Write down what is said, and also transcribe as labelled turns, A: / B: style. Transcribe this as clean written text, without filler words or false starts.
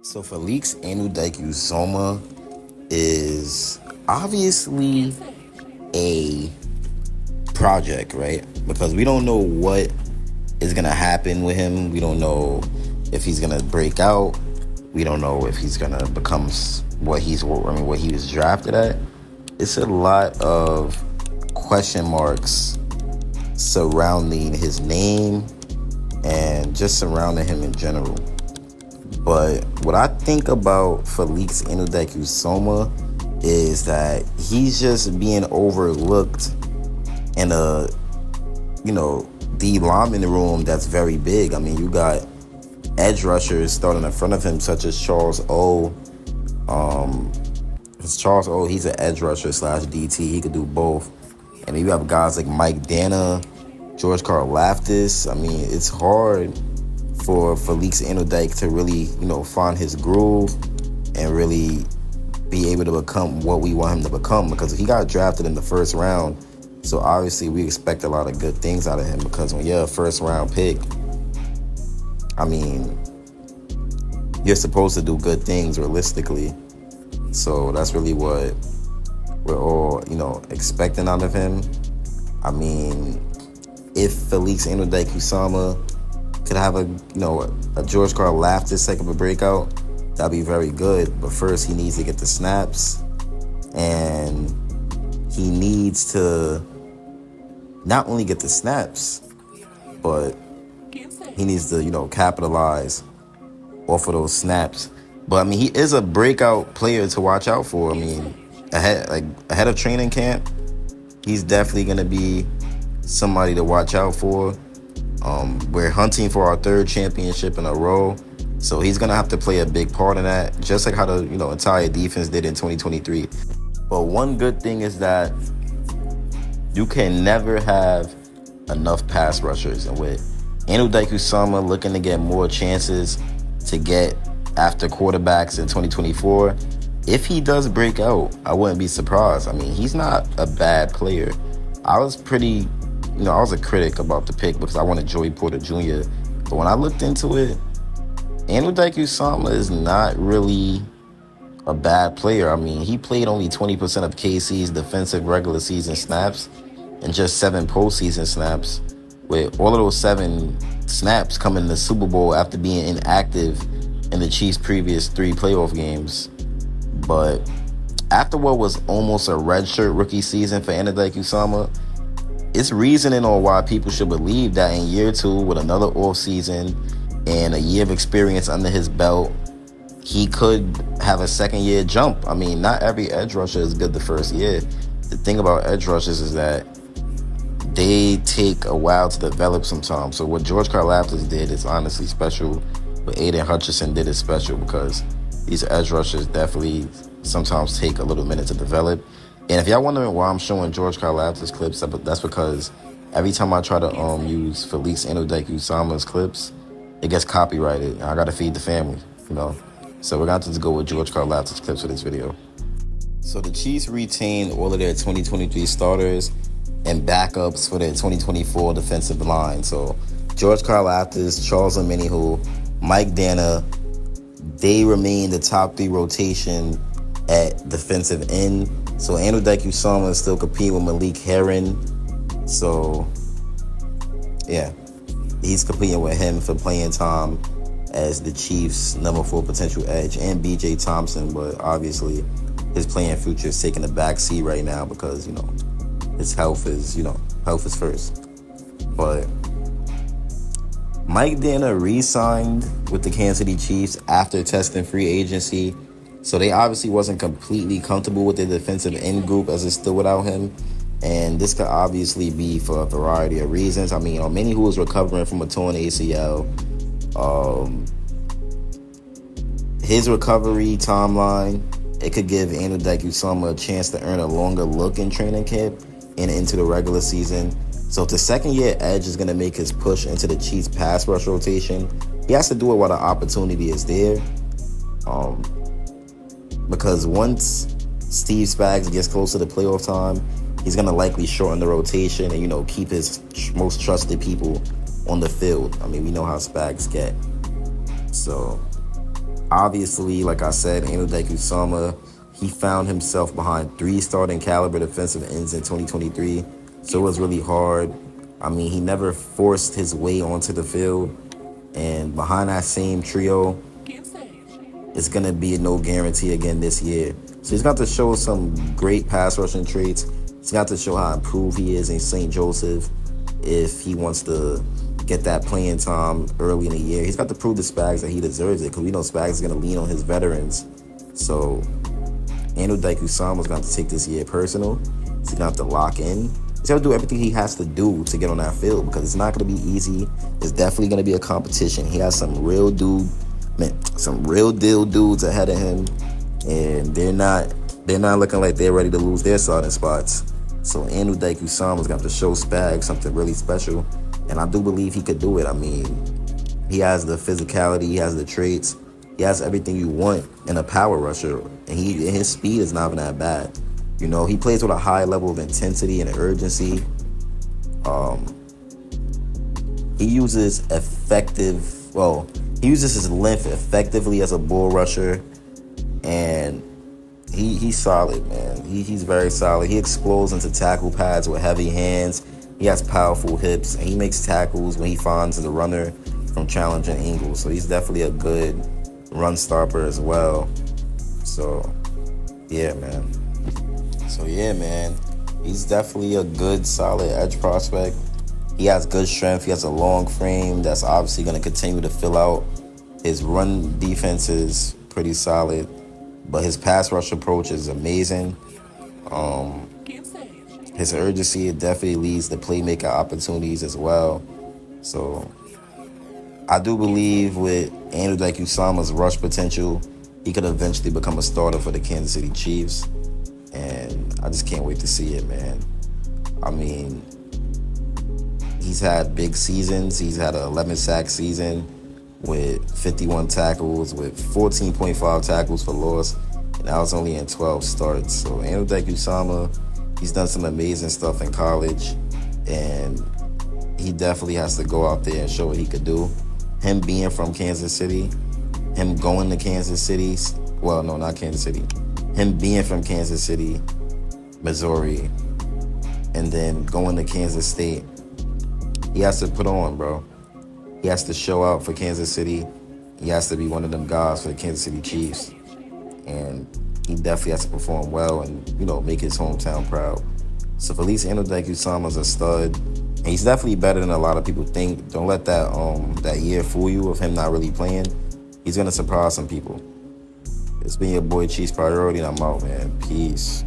A: So Felix Anudike-Uzomah is obviously a project, right? Because we don't know what is gonna happen with him. We don't know if he's gonna break out. We don't know if he's gonna become what he was drafted at. It's a lot of question marks surrounding his name and just surrounding him in general. But what I think about Felix Anudike-Uzomah is that he's just being overlooked in a, D lineman room that's very big. I mean, you got edge rushers starting in front of him, such as Charles O. He's an edge rusher / DT. He could do both. And then you have guys like Mike Dana, George Karlaftis. I mean, it's hard for Felix Anudike to really, find his groove and really be able to become what we want him to become, because he got drafted in the first round. So obviously we expect a lot of good things out of him, because when you're a first round pick, I mean, you're supposed to do good things realistically. So that's really what we're all, expecting out of him. I mean, if Felix Anudike-Uzomah could have a George Karlaftis type of a breakout, that'd be very good. But first, he needs to get the snaps, and he needs to not only get the snaps, but he needs to capitalize off of those snaps. But I mean, he is a breakout player to watch out for. I mean, ahead of training camp, he's definitely gonna be somebody to watch out for. We're hunting for our third championship in a row, so he's gonna have to play a big part in that, just like how the entire defense did in 2023. But one good thing is that you can never have enough pass rushers, and with Anudike-Uzomah looking to get more chances to get after quarterbacks in 2024, if he does break out, I wouldn't be surprised. I mean, he's not a bad player. I was a critic about the pick because I wanted Joey Porter Jr. But when I looked into it, Anudike-Uzomah is not really a bad player. I mean, he played only 20% of KC's defensive regular season snaps and just 7 postseason snaps, with all of those 7 snaps coming in the Super Bowl after being inactive in the Chiefs' previous 3 playoff games. But after what was almost a redshirt rookie season for Anudike-Uzomah, it's reasoning on why people should believe that in year 2, with another offseason and a year of experience under his belt, he could have a second-year jump. I mean, not every edge rusher is good the first year. The thing about edge rushers is that they take a while to develop sometimes. So what George Karlaftis did is honestly special. What Aiden Hutchinson did is special, because these edge rushers definitely sometimes take a little minute to develop. And if y'all wondering why I'm showing George Karlaftis clips, that's because every time I try to use Felix Anudike-Uzomah's clips, it gets copyrighted. I gotta feed the family, So we're going to just go with George Karlaftis clips for this video. So the Chiefs retained all of their 2023 starters and backups for their 2024 defensive line. So George Karlaftis, Charles Omenihu, Mike Dana, they remain the top 3 rotation at defensive end. So Anudike-Uzomah is still competing with Malik Herron. So, yeah, he's competing with him for playing time as the Chiefs' number 4 potential edge, and B.J. Thompson. But obviously, his playing future is taking a back seat right now because, his health is first. But Mike Dana re-signed with the Kansas City Chiefs after testing free agency. So they obviously wasn't completely comfortable with their defensive end group as it stood without him. And this could obviously be for a variety of reasons. I mean, Omenihu was recovering from a torn ACL. His recovery timeline, it could give Anudike-Uzomah a chance to earn a longer look in training camp and into the regular season. So if the second-year edge is going to make his push into the Chiefs' pass rush rotation, he has to do it while the opportunity is there. Because once Steve Spags gets close to the playoff time, he's going to likely shorten the rotation and, keep his most trusted people on the field. I mean, we know how Spags get. So Obviously, like I said, Anodike Usama, he found himself behind three starting caliber defensive ends in 2023. So it was really hard. I mean, he never forced his way onto the field. And behind that same trio, it's going to be no guarantee again this year. So he's got to show some great pass rushing traits. He's got to show how improved he is in St. Joseph if he wants to get that playing time early in the year. He's got to prove to Spags that he deserves it, because we know Spags is going to lean on his veterans. So Anodike Usama's going to have to take this year personal. He's going to have to lock in. He's going to do everything he has to do to get on that field, because it's not going to be easy. It's definitely going to be a competition. He has some real deal dudes ahead of him, and they're not looking like they're ready to lose their starting spots. So Anodike Usama's got to show Spags something really special, and I do believe he could do it. I mean, he has the physicality, he has the traits, he has everything you want in a power rusher, and his speed is not even that bad. You know, he plays with a high level of intensity and urgency. He uses his length effectively as a bull rusher, and he's solid, man. He's very solid. He explodes into tackle pads with heavy hands. He has powerful hips, and he makes tackles when he finds the runner from challenging angles. So he's definitely a good run stopper as well. So yeah, man. He's definitely a good, solid edge prospect. He has good strength. He has a long frame that's obviously going to continue to fill out. His run defense is pretty solid, but his pass rush approach is amazing. His urgency definitely leads to playmaker opportunities as well. So I do believe with Anodike Usama's rush potential, he could eventually become a starter for the Kansas City Chiefs. And I just can't wait to see it, man. I mean, he's had big seasons. He's had an 11-sack season with 51 tackles, with 14.5 tackles for loss, and that was only in 12 starts. So Anodike Usama, he's done some amazing stuff in college, and he definitely has to go out there and show what he could do. Him being from Kansas City, him going to Kansas City, well, no, not Kansas City, him being from Kansas City, Missouri, and then going to Kansas State, he has to put on, bro. He has to show out for Kansas City. He has to be one of them guys for the Kansas City Chiefs. And he definitely has to perform well and, make his hometown proud. So Felice Anodike Usama's a stud. And he's definitely better than a lot of people think. Don't let that year fool you of him not really playing. He's going to surprise some people. It's been your boy Chiefs Priority, and I'm out, man. Peace.